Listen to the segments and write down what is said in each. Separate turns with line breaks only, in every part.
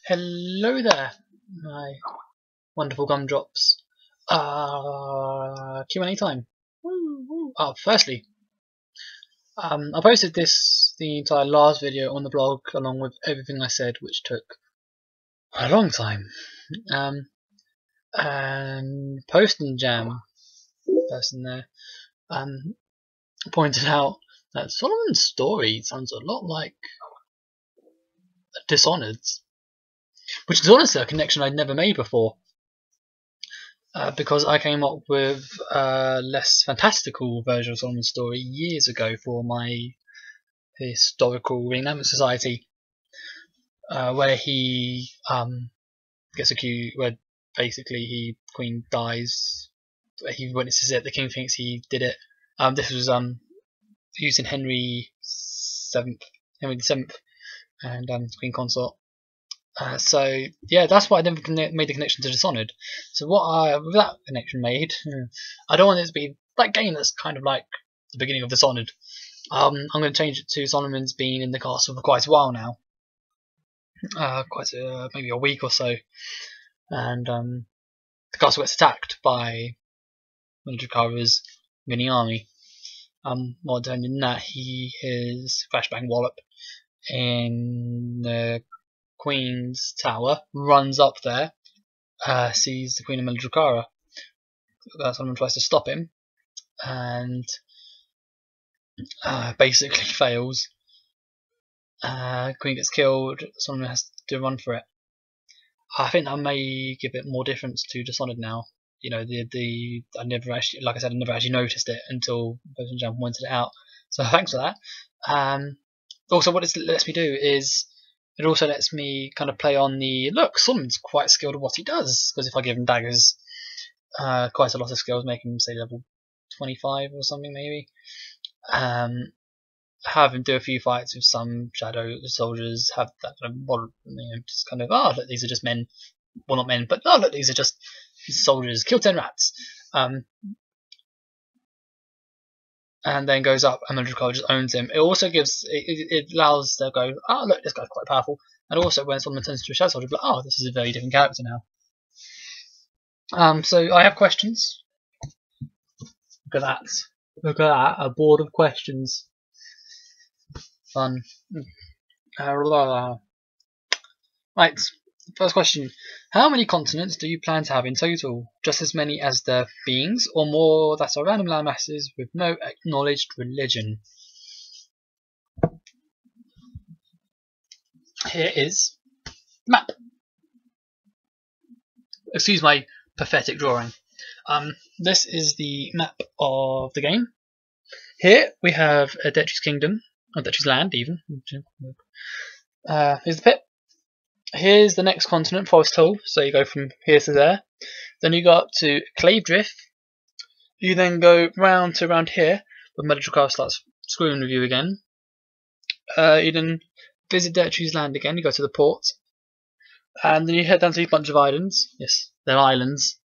Hello there, my wonderful gumdrops. Q&A time. Firstly, I posted the entire last video on the blog along with everything I said, which took a long time. And Posting Jam person there pointed out that Solomon's story sounds a lot like Dishonored's, which is honestly a connection I'd never made before. Because I came up with a less fantastical version of Solomon's story years ago for my historical reenactment society, where he gets accused, where basically Queen dies, he witnesses it, the king thinks he did it. This was used in Henry VII, and Queen Consort. So yeah, that's why I never made the connection to Dishonored. So with that connection made, I don't want it to be that game that's kind of like the beginning of Dishonored. I'm going to change it to Solomon's been in the castle for quite a while now, maybe a week or so, and the castle gets attacked by Mildred mini army. More than that, he hears flashbang wallop in the Queen's tower, runs up there, sees the Queen of Mildred. Someone tries to stop him, and basically fails. Queen gets killed. Someone has to run for it. I think that may give it more difference to Dishonored now. You know, I never actually, like I said, I never actually noticed it until Posting Jam pointed it out. So thanks for that. Also, what it lets me do is it also lets me kind of play on the look. Solomon's quite skilled at what he does, because if I give him daggers, quite a lot of skills, make him say level 25 or something maybe. Have him do a few fights with some shadow soldiers. Have that kind of, just kind of, look, these are just men. Well, not men, but look, these are just soldiers. Kill 10 rats. And then goes up and Mildred just owns him. It also gives, it allows them to go, look, this guy's quite powerful. And also when someone turns into a shadow soldier, like, this is a very different character now. So I have questions. Look at that, a board of questions. Fun. Right, first question. How many continents do you plan to have in total? Just as many as the beings, or more that are random land masses with no acknowledged religion? Here is map. Excuse my pathetic drawing. This is the map of the game. Here we have a Detry's kingdom, or Detry's land even. Here's the pit. Here's the next continent, Forest Hall. So you go from here to there. Then you go up to Clave Drift. You then go round to around here, where Mildred starts screwing with you again. You then visit Detry's land again. You go to the port, and then you head down to a bunch of islands. Yes, they're islands.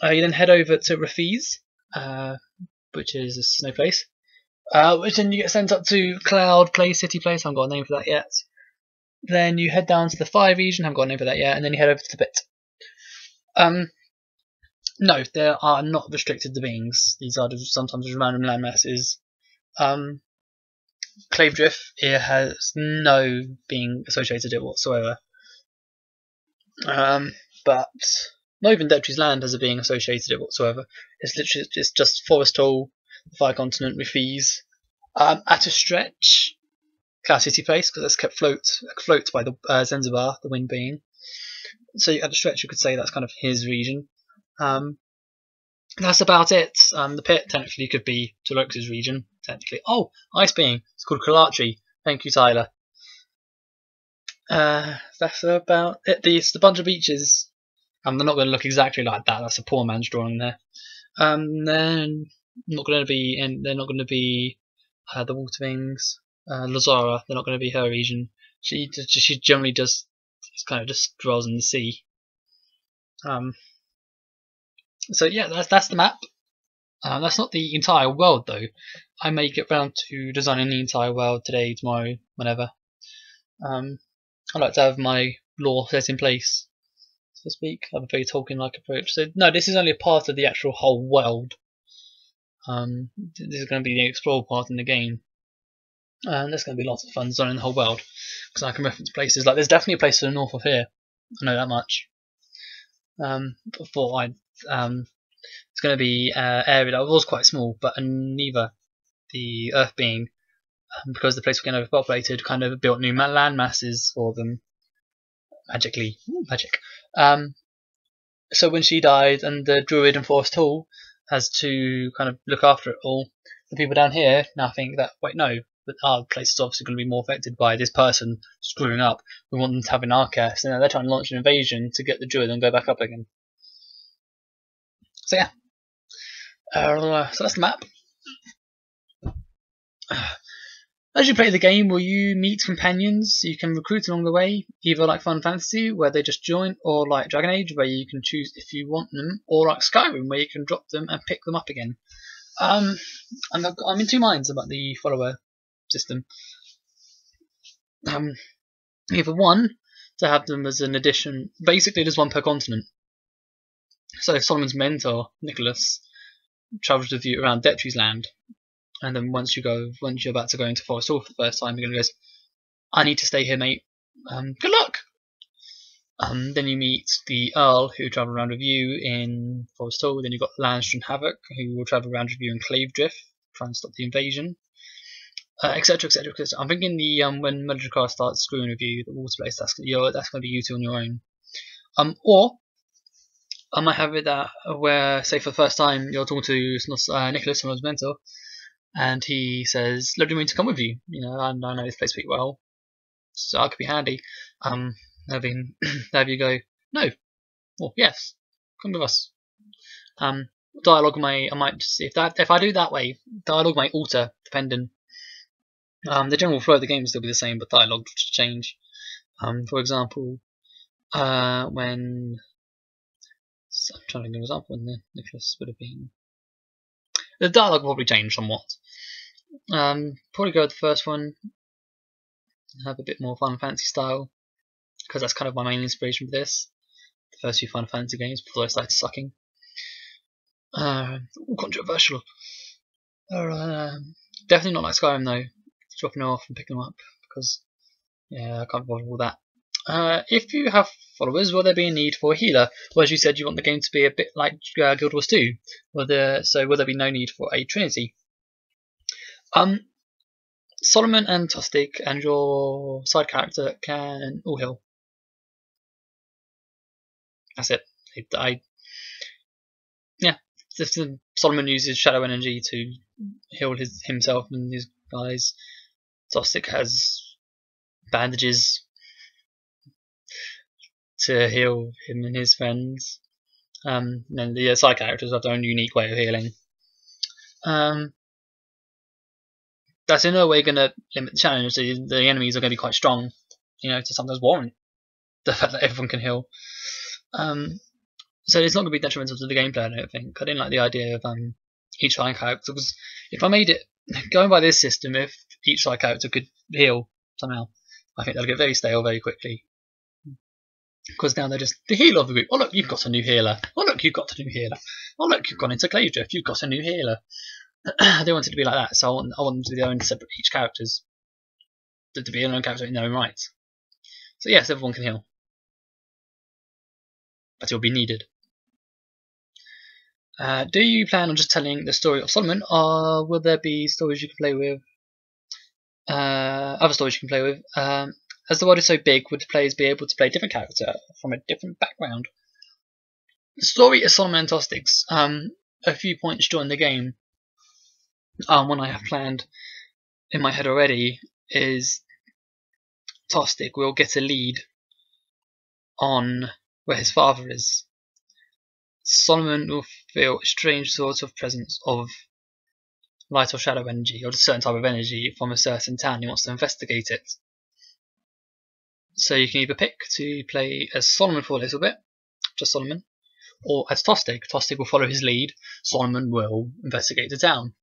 You then head over to Rafis, which is a snow place. Which then you get sent up to Cloud Place, City Place. I haven't got a name for that yet. Then you head down to the F.A.R region, haven't got a name for that yet, and then you head over to the pit. No, they are not restricted to beings. These are sometimes random land masses. Clave Drift, it has no being associated with it whatsoever. But not even Detry's land has a being associated with it whatsoever. It's literally just Forest Hall, the Fire Continent, with fees. At a stretch, Cloud City Place, because that's kept afloat by the Zanzibar, the wind being. So at a stretch, you could say that's kind of his region. That's about it. The pit technically could be Tolox's region. Technically, ice being. It's called Kalachi. Thank you, Tyler. That's about it. The bunch of beaches. They're not going to look exactly like that. That's a poor man's drawing there. Then not going to be, and they're not going to be the water beings. Lazara, they're not going to be her region. She generally just dwells in the sea. So yeah, that's the map. That's not the entire world though. I may get round to designing the entire world today, tomorrow, whenever. I like to have my lore set in place, so to speak. I have a very Tolkien-like approach. So no, this is only a part of the actual whole world. This is going to be the explore part in the game, and there's going to be lots of fun zoning the whole world because I can reference places. Like there's definitely a place to the north of here. I know that much. Before it's going to be an area that was quite small, but neither the Earth being, because the place was getting overpopulated, kind of built new land masses for them magically. Magic. So when she died, and the druid and forest hall has to kind of look after it all, the people down here now think that wait, no, but our place is obviously going to be more affected by this person screwing up. We want them to have an archive, so now they're trying to launch an invasion to get the druid and go back up again. So yeah, so that's the map. As you play the game, will you meet companions you can recruit along the way, either like Final Fantasy, where they just join, or like Dragon Age, where you can choose if you want them, or like Skyrim, where you can drop them and pick them up again. I'm in two minds about the follower system. Either one, to have them as an addition. Basically, there's one per continent. So Solomon's mentor, Nicholas, travels with you around Deptry's land. And then once you're about to go into Forest Hall for the first time, you're going to go, I need to stay here, mate. Good luck! Then you meet the Earl, who travel around with you in Forest Hall. Then you've got Landstra and Havoc, who will travel around with you in Clavedrift, try and stop the invasion, etc, etc, etc. I'm thinking the when Medjugorje starts screwing with you, the water place, that's going to be you two on your own. Or I might have it that where, say, for the first time, you're talking to Nicholas, someone's mentor, and he says, "Look, do you mean to come with you? You know, I know this place pretty well, so I could be handy." Have you go, "No," or "Yes, come with us." Dialogue I might see if I do that way, dialogue might alter depending. The general flow of the game will still be the same, but dialogue will change. For example, when I'm trying to give an example when Nicholas would have been. The dialogue will probably change somewhat. Probably go with the first one. Have a bit more Final Fantasy style, because that's kind of my main inspiration for this. The first few Final Fantasy games before I started sucking. Controversial. Definitely not like Skyrim though. Dropping off and picking them up, because yeah, I can't bother with all that. If you have followers, will there be a need for a healer? Well, as you said, you want the game to be a bit like Guild Wars 2. So will there be no need for a trinity? Solomon and Tostig and your side character can all heal. That's it. Solomon uses shadow energy to heal himself and his guys. Tostig has bandages to heal him and his friends. And the side characters have their own unique way of healing. That's in no way going to limit the challenge. The enemies are going to be quite strong, to sometimes warrant the fact that everyone can heal. So it's not going to be detrimental to the gameplay, I don't think. I didn't like the idea of each side character, because if I made it, going by this system, if each side character could heal somehow, I think they'll get very stale very quickly. Because now they're just the healer of the group. Oh look, you've got a new healer. Oh look, you've got a new healer. Oh look, you've gone into Clavedrift. You've got a new healer. I don't want it to be like that, so I want them to be their own separate each characters. To be their own character in their own right. So yes, everyone can heal. But it will be needed. Do you plan on just telling the story of Solomon, or will there be stories you can play with? Other stories you can play with? As the world is so big, would players be able to play a different character from a different background? The story is Solomon and Tostig's. A few points during the game, one I have planned in my head already, is Tostig will get a lead on where his father is. Solomon will feel a strange sort of presence of light or shadow energy, or a certain type of energy from a certain town. He wants to investigate it. So you can either pick to play as Solomon for a little bit, just Solomon, or as Tostig. Tostig will follow his lead. Solomon will investigate the town.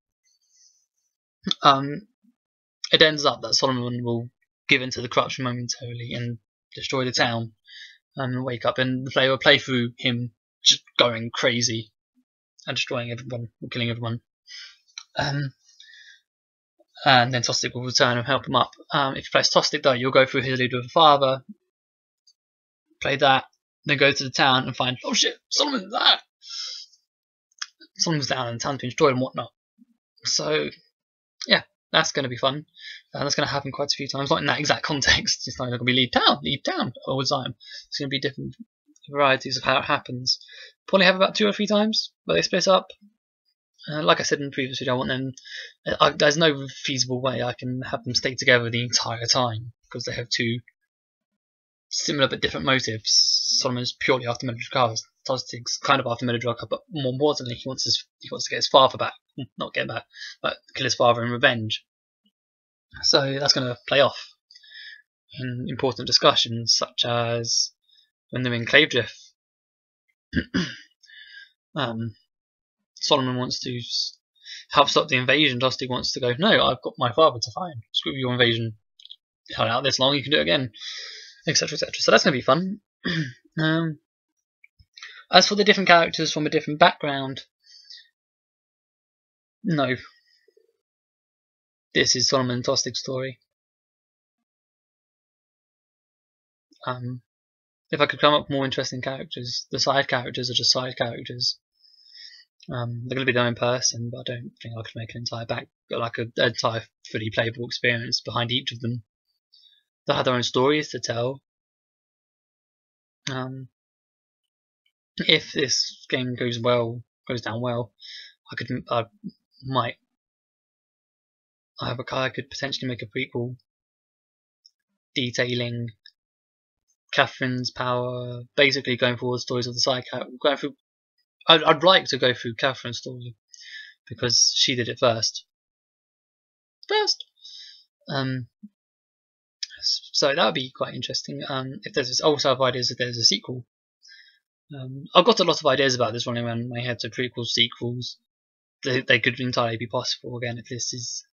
It ends up that Solomon will give in to the corruption momentarily and destroy the town, and wake up, and the player will play through him just going crazy and destroying everyone, or killing everyone. And then Tostig will return and help him up. If you play as Tostig, though, you'll go through his leader of the father, play that, then go to the town and find, oh shit, Solomon's there! Solomon's down and the town's been destroyed and whatnot. So, yeah, that's going to be fun. That's going to happen quite a few times, not in that exact context. It's not going to be leave town all the time. It's going to be different varieties of how it happens. Probably have about 2 or 3 times where they split up. Like I said in the previous video, I want them. There's no feasible way I can have them stay together the entire time because they have 2 similar but different motives. Solomon's purely after military cars. Tostig's kind of after military car, but more importantly, he wants to get his father back. Not get him back, but kill his father in revenge. So that's going to play off in important discussions, such as when they're in Clavedrift. Solomon wants to help stop the invasion. Tostig wants to go, no, I've got my father to find. Screw your invasion. Held out this long, you can do it again, etc., etc. So that's going to be fun. As for the different characters from a different background, no. This is Solomon and Tostig's story. If I could come up with more interesting characters, the side characters are just side characters. They're going to be their own person, but I don't think I could make an entire fully playable experience behind each of them. They'll have their own stories to tell. If this game goes down well, I could potentially make a prequel detailing Catherine's power, basically going through all the stories of the side character. I'd like to go through Catherine's story because she did it first. So that would be quite interesting. If there's also have ideas if there's a sequel. I've got a lot of ideas about this running around in my head. So prequels, sequels, they could entirely be possible again if this is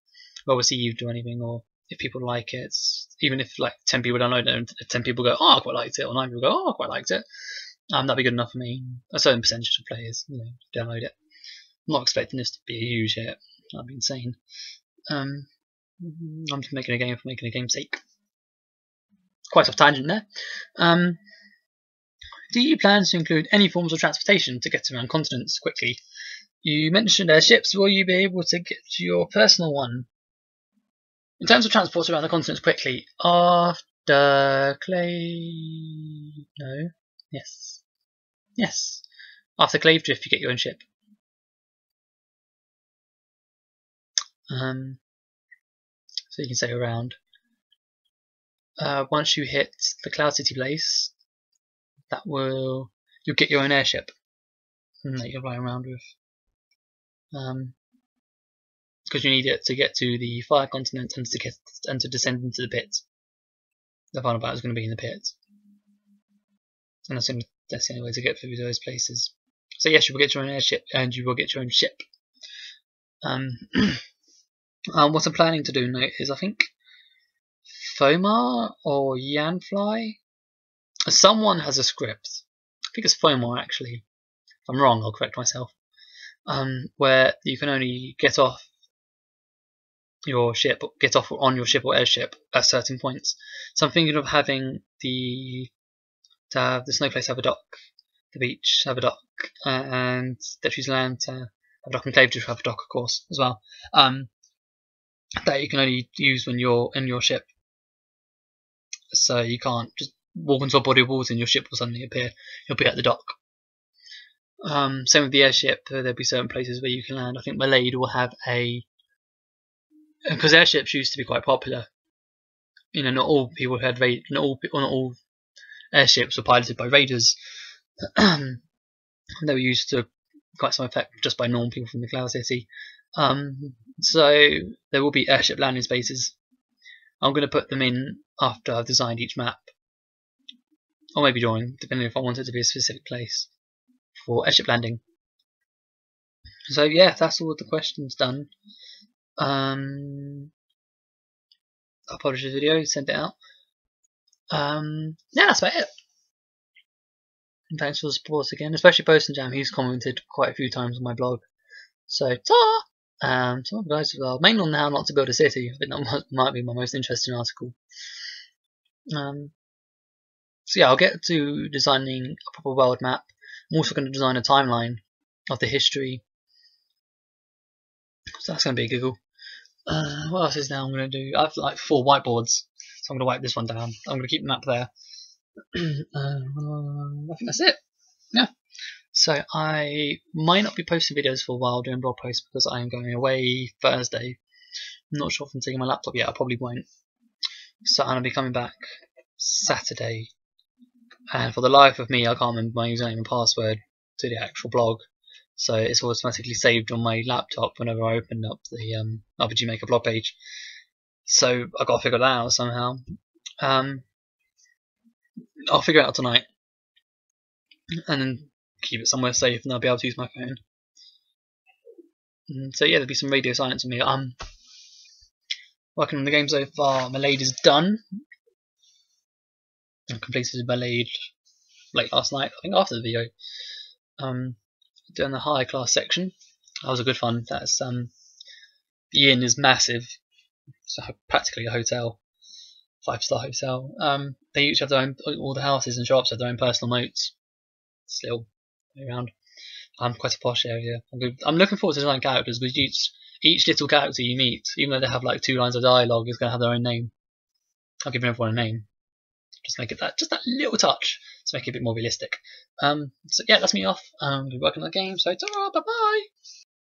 well received or anything, or if people like it. Even if like 10 people download it and 10 people go, oh I quite liked it, or 9 people go, oh I quite liked it, that'd be good enough for me. A certain percentage of players, download it. I'm not expecting this to be a huge hit. That'd be insane. I'm just making a game for making a game's sake. Quite off tangent there. Do you plan to include any forms of transportation to get around continents quickly? You mentioned airships. Will you be able to get to your personal one? In terms of transport around the continents quickly, after Yes. After Clavedrift, you get your own ship. So you can sail around. Once you hit the Cloud City place, you'll get your own airship that you're flying around with. Because you need it to get to the Fire Continent and to descend into the pit. The final battle is going to be in the pit, and that's the only way to get through those places. So yes, you will get your own airship and you will get your own ship. What I'm planning to do now is I think F.A.R or Yanfly. Someone has a script. I think it's F.A.R actually. If I'm wrong, I'll correct myself. Where you can only get off on your ship or airship at certain points. So I'm thinking of having the snow place have a dock, the beach have a dock, and Deputy's Land have a dock, and Clavedrift have a dock, of course, as well. That you can only use when you're in your ship. So you can't just walk into a body of water and your ship will suddenly appear. You'll be at the dock. Same with the airship. There'll be certain places where you can land. I think Malade will have because airships used to be quite popular. Not all people had not all airships were piloted by raiders. They were used to quite some effect just by normal people from the Cloud City. So there will be airship landing spaces. I'm going to put them in after I've designed each map, or maybe during, depending if I want it to be a specific place for airship landing. So yeah, that's all the questions done. I'll publish this video, send it out. Yeah, that's about it. And thanks for the support again, especially Poston Jam. He's commented quite a few times on my blog. So, ta! Some of the guys as well. Mainly on how not to build a city. I think that might be my most interesting article. So yeah, I'll get to designing a proper world map. I'm also going to design a timeline of the history. So that's going to be a giggle. What else is now I'm going to do? I have like 4 whiteboards, so I'm going to wipe this one down. I'm going to keep the map there. I think that's it. Yeah. So I might not be posting videos for a while doing blog posts because I am going away Thursday. I'm not sure if I'm taking my laptop yet. I probably won't. So I'm going to be coming back Saturday. And for the life of me, I can't remember my username and password to the actual blog. So it's automatically saved on my laptop whenever I open up the RPG Maker blog page. So I've got to figure that out somehow. I'll figure it out tonight. And then keep it somewhere safe and I'll be able to use my phone. So yeah, there'll be some radio silence on me. I'm working on the game so far. My laid is done. I completed my laid late last night, I think after the video. Doing the high class section. That was a good fun. That's the inn is massive. It's practically a hotel. 5-star hotel. They each have their own, all the houses and shops have their own personal moats. Still around. Quite a posh area. I'm looking forward to designing characters because each little character you meet, even though they have like 2 lines of dialogue, is going to have their own name. I'll give everyone a name. Just make it just that little touch to make it a bit more realistic. So yeah, that's me off. I'm going to be working on the game. So ta-ra, bye bye.